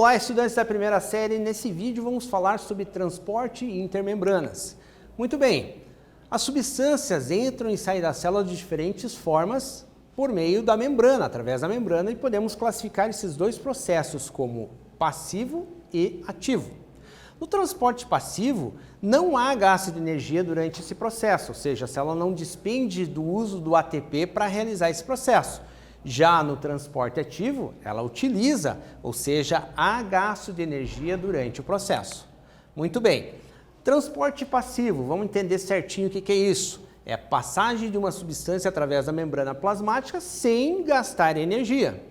Olá, estudantes da primeira série. Nesse vídeo vamos falar sobre transporte intermembranas. Muito bem, as substâncias entram e saem da célula de diferentes formas por meio da membrana, através da membrana, e podemos classificar esses dois processos como passivo e ativo. No transporte passivo, não há gasto de energia durante esse processo, ou seja, a célula não despende do uso do ATP para realizar esse processo. Já no transporte ativo, ela utiliza, ou seja, há gasto de energia durante o processo. Muito bem. Transporte passivo, vamos entender certinho o que é isso. É a passagem de uma substância através da membrana plasmática sem gastar energia.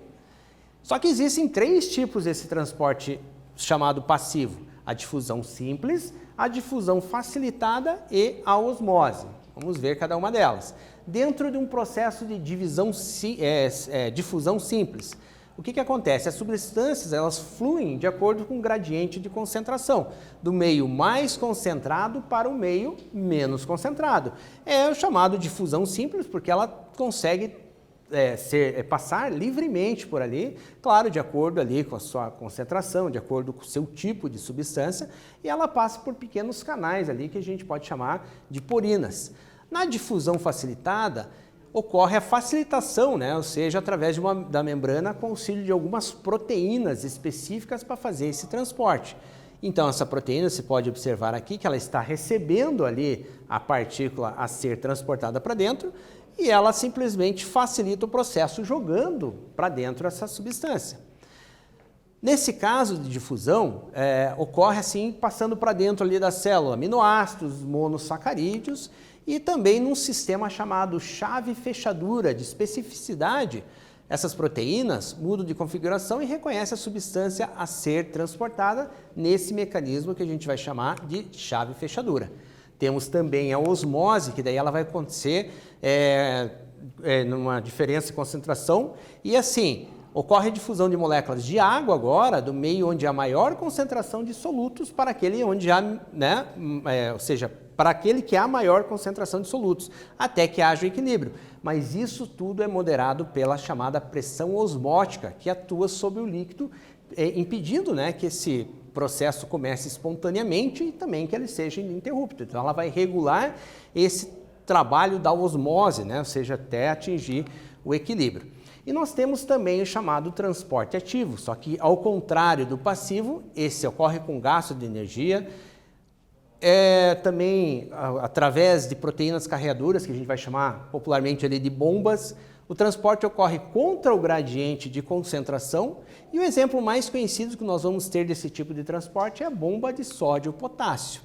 Só que existem três tipos desse transporte chamado passivo: a difusão simples, a difusão facilitada e a osmose. Vamos ver cada uma delas. Dentro de um processo de difusão simples, o que acontece? As substâncias elas fluem de acordo com o gradiente de concentração, do meio mais concentrado para o meio menos concentrado. É o chamado difusão simples, porque ela consegue passar livremente por ali, claro, de acordo ali com a sua concentração, de acordo com o seu tipo de substância, e ela passa por pequenos canais ali que a gente pode chamar de porinas. Na difusão facilitada, ocorre a facilitação, ou seja, através da membrana com auxílio de algumas proteínas específicas para fazer esse transporte. Então, essa proteína, você pode observar aqui que ela está recebendo ali a partícula a ser transportada para dentro e ela simplesmente facilita o processo jogando para dentro essa substância. Nesse caso de difusão, ocorre assim, passando para dentro ali da célula, aminoácidos, monossacarídeos, e também num sistema chamado chave-fechadura de especificidade. Essas proteínas mudam de configuração e reconhecem a substância a ser transportada nesse mecanismo que a gente vai chamar de chave-fechadura. Temos também a osmose, que daí ela vai acontecer numa diferença de concentração, e assim, ocorre a difusão de moléculas de água agora, do meio onde há maior concentração de solutos para aquele onde há, ou seja, para aquele que há maior concentração de solutos, até que haja o equilíbrio. Mas isso tudo é moderado pela chamada pressão osmótica, que atua sobre o líquido, impedindo que esse processo comece espontaneamente e também que ele seja ininterrupto. Então ela vai regular esse trabalho da osmose, ou seja, até atingir o equilíbrio. E nós temos também o chamado transporte ativo, só que ao contrário do passivo, esse ocorre com gasto de energia, também através de proteínas carreadoras, que a gente vai chamar popularmente ali de bombas. O transporte ocorre contra o gradiente de concentração e o exemplo mais conhecido que nós vamos ter desse tipo de transporte é a bomba de sódio-potássio.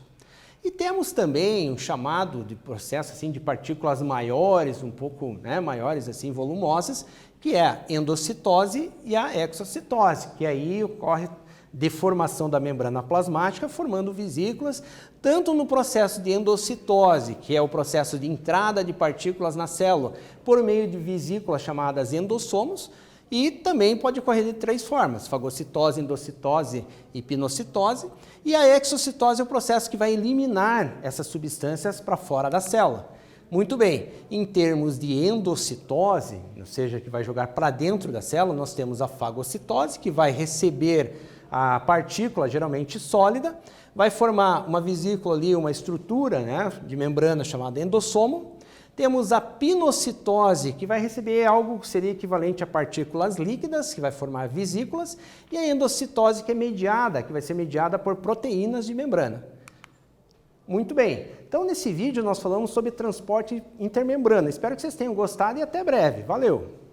E temos também um chamado de processo assim, de partículas maiores, um pouco maiores, assim, volumosas, que é a endocitose e a exocitose, que aí ocorre deformação da membrana plasmática, formando vesículas, tanto no processo de endocitose, que é o processo de entrada de partículas na célula, por meio de vesículas chamadas endossomos, e também pode ocorrer de três formas: fagocitose, endocitose e pinocitose. E a exocitose é o processo que vai eliminar essas substâncias para fora da célula. Muito bem, em termos de endocitose, ou seja, que vai jogar para dentro da célula, nós temos a fagocitose, que vai receber a partícula, geralmente sólida, vai formar uma vesícula ali, uma estrutura de membrana chamada endossomo. Temos a pinocitose, que vai receber algo que seria equivalente a partículas líquidas, que vai formar vesículas, e a endocitose, que vai ser mediada por proteínas de membrana. Muito bem, então nesse vídeo nós falamos sobre transporte intermembrana. Espero que vocês tenham gostado e até breve. Valeu!